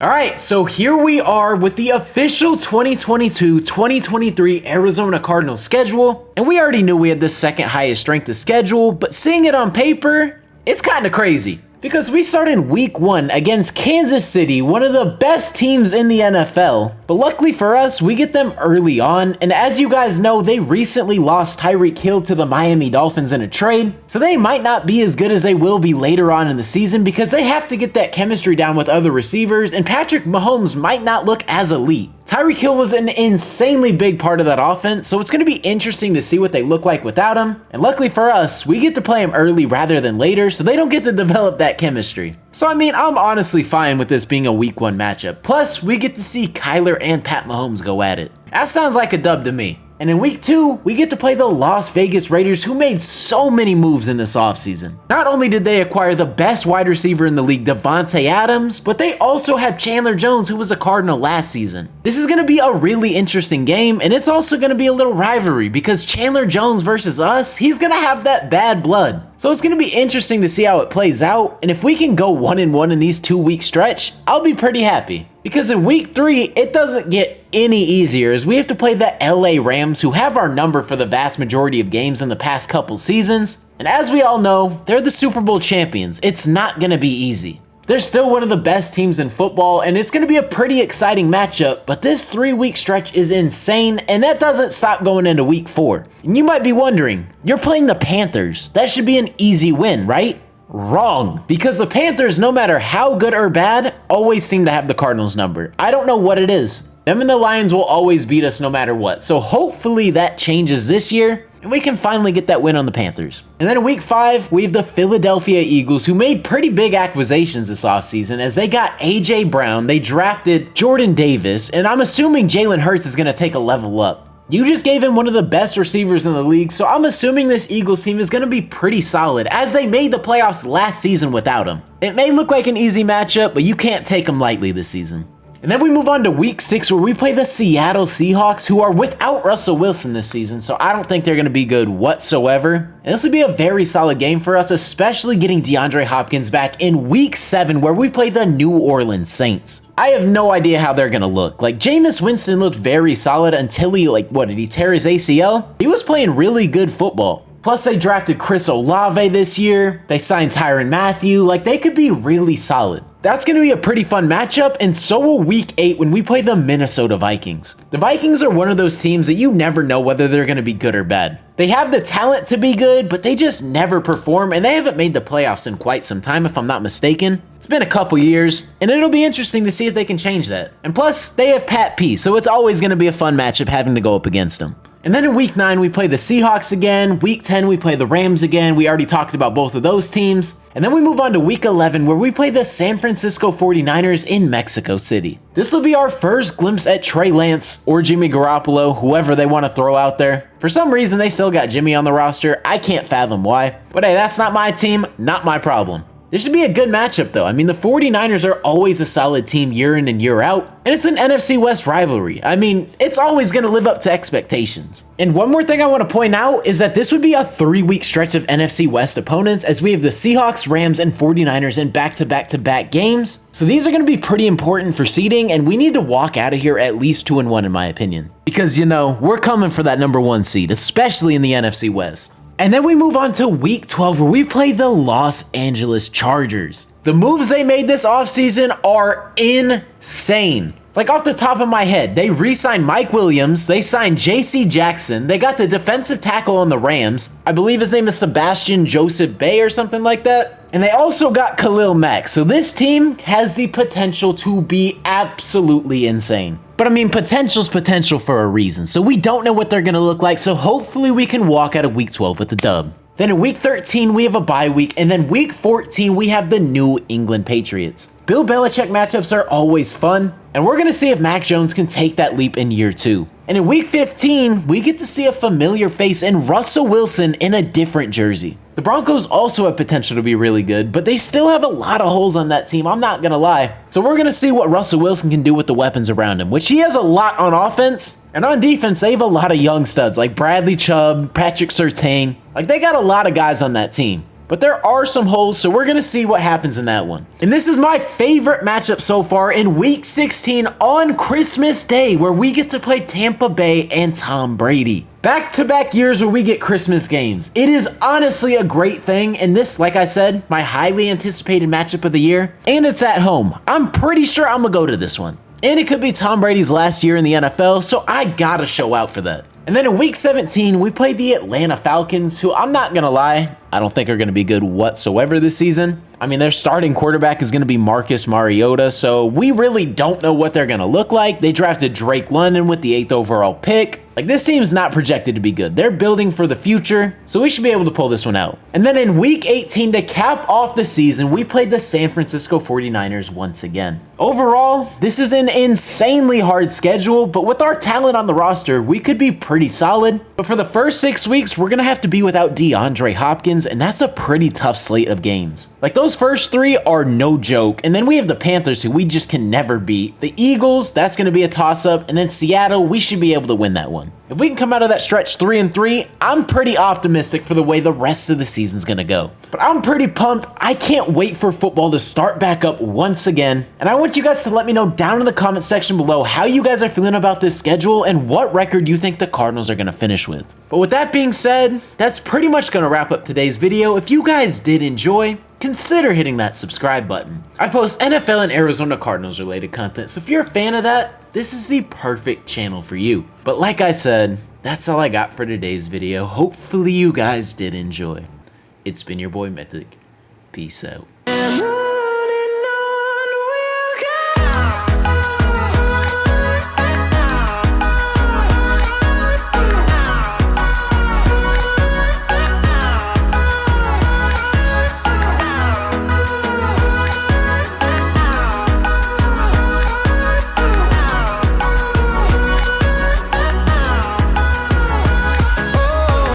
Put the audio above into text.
All right, so here we are with the official 2022-2023 Arizona Cardinals schedule, and we already knew we had the second highest strength of schedule, but seeing it on paper, it's kind of crazy. Because we start in week 1 against Kansas City, one of the best teams in the NFL. But luckily for us, we get them early on, and as you guys know, they recently lost Tyreek Hill to the Miami Dolphins in a trade, so they might not be as good as they will be later on in the season because they have to get that chemistry down with other receivers, and Patrick Mahomes might not look as elite. Tyreek Hill was an insanely big part of that offense, so it's going to be interesting to see what they look like without him. And luckily for us, we get to play him early rather than later, so they don't get to develop that chemistry. So I mean, I'm honestly fine with this being a week 1 matchup. Plus, we get to see Kyler and Pat Mahomes go at it. That sounds like a dub to me. And in week 2, we get to play the Las Vegas Raiders, who made so many moves in this offseason. Not only did they acquire the best wide receiver in the league, Devontae Adams, but they also have Chandler Jones, who was a Cardinal last season. This is going to be a really interesting game, and it's also going to be a little rivalry because Chandler Jones versus us, he's going to have that bad blood. So it's going to be interesting to see how it plays out, and if we can go 1-1 in these 2-week stretch, I'll be pretty happy. Because in week 3, it doesn't get any easier as we have to play the LA Rams, who have our number for the vast majority of games in the past couple seasons. And as we all know, they're the Super Bowl champions. It's not going to be easy. They're still one of the best teams in football, and it's going to be a pretty exciting matchup, but this 3-week stretch is insane, and that doesn't stop going into week 4. And you might be wondering, you're playing the Panthers. That should be an easy win, right? Wrong, because the Panthers, no matter how good or bad, always seem to have the Cardinals number. I don't know what it is. Them and the Lions will always beat us no matter what, so hopefully that changes this year, and we can finally get that win on the Panthers. And then in week 5, we have the Philadelphia Eagles, who made pretty big acquisitions this offseason as they got A.J. Brown, they drafted Jordan Davis, and I'm assuming Jalen Hurts is going to take a level up. You just gave him one of the best receivers in the league, so I'm assuming this Eagles team is going to be pretty solid, as they made the playoffs last season without him. It may look like an easy matchup, but you can't take them lightly this season. And then we move on to week 6, where we play the Seattle Seahawks, who are without Russell Wilson this season, so I don't think they're going to be good whatsoever. And this would be a very solid game for us, especially getting DeAndre Hopkins back in week 7, where we play the New Orleans Saints. I have no idea how they're going to look. Like, Jameis Winston looked very solid until he, did he tear his ACL? He was playing really good football. Plus, they drafted Chris Olave this year. They signed Tyrann Mathieu. They could be really solid. That's going to be a pretty fun matchup, and so will week 8 when we play the Minnesota Vikings. The Vikings are one of those teams that you never know whether they're going to be good or bad. They have the talent to be good, but they just never perform, and they haven't made the playoffs in quite some time, if I'm not mistaken. It's been a couple years, and it'll be interesting to see if they can change that. And plus, they have Pat P, so it's always going to be a fun matchup having to go up against them. And then in week 9, we play the Seahawks again. Week 10, we play the Rams again. We already talked about both of those teams. And then we move on to week 11, where we play the San Francisco 49ers in Mexico City. This will be our first glimpse at Trey Lance or Jimmy Garoppolo, whoever they want to throw out there. For some reason, they still got Jimmy on the roster. I can't fathom why. But hey, that's not my team, not my problem. This should be a good matchup though. I mean, the 49ers are always a solid team year in and year out, and it's an NFC West rivalry. I mean, it's always going to live up to expectations. And one more thing I want to point out is that this would be a 3-week stretch of NFC West opponents, as we have the Seahawks, Rams, and 49ers in back-to-back-to-back games. So these are going to be pretty important for seeding, and we need to walk out of here at least 2-1 in my opinion. Because, we're coming for that number 1 seed, especially in the NFC West. And then we move on to week 12, where we play the Los Angeles Chargers. The moves they made this offseason are insane. Off the top of my head, they re-signed Mike Williams, they signed J.C. Jackson, they got the defensive tackle on the Rams. I believe his name is Sebastian Joseph Bay or something like that. And they also got Khalil Mack. So this team has the potential to be absolutely insane. But I mean, potential's potential for a reason. So we don't know what they're going to look like. So hopefully we can walk out of week 12 with a dub. Then in week 13, we have a bye week. And then week 14, we have the New England Patriots. Bill Belichick matchups are always fun. And we're going to see if Mac Jones can take that leap in year 2. And in week 15, we get to see a familiar face in Russell Wilson in a different jersey. The Broncos also have potential to be really good, but they still have a lot of holes on that team, I'm not going to lie. So we're going to see what Russell Wilson can do with the weapons around him, which he has a lot on offense. And on defense, they have a lot of young studs like Bradley Chubb, Patrick Surtain. They got a lot of guys on that team. But there are some holes, so we're going to see what happens in that one. And this is my favorite matchup so far in Week 16 on Christmas Day, where we get to play Tampa Bay and Tom Brady. Back-to-back years where we get Christmas games. It is honestly a great thing, and this, like I said, my highly anticipated matchup of the year, and it's at home. I'm pretty sure I'm going to go to this one. And it could be Tom Brady's last year in the NFL, so I gotta show out for that. And then in Week 17, we played the Atlanta Falcons, who I'm not gonna lie, I don't think are gonna be good whatsoever this season. I mean, their starting quarterback is gonna be Marcus Mariota, so we really don't know what they're gonna look like. They drafted Drake London with the 8th overall pick. Like, this team's not projected to be good. They're building for the future, so we should be able to pull this one out. And then in Week 18, to cap off the season, we played the San Francisco 49ers once again. Overall, this is an insanely hard schedule, but with our talent on the roster, we could be pretty solid. But for the first 6 weeks, we're gonna have to be without DeAndre Hopkins, and that's a pretty tough slate of games. Like, those first 3 are no joke, and then we have the Panthers, who we just can never beat. The Eagles, that's gonna be a toss-up, and then Seattle, we should be able to win that one. If we can come out of that stretch 3-3, I'm pretty optimistic for the way the rest of the season's gonna go. But I'm pretty pumped. I can't wait for football to start back up once again. And I want you guys to let me know down in the comment section below how you guys are feeling about this schedule and what record you think the Cardinals are gonna finish with. But with that being said, that's pretty much gonna wrap up today's video. If you guys did enjoy, consider hitting that subscribe button. I post NFL and Arizona Cardinals related content, so if you're a fan of that, this is the perfect channel for you. But like I said, that's all I got for today's video. Hopefully you guys did enjoy. It's been your boy Mythic. Peace out.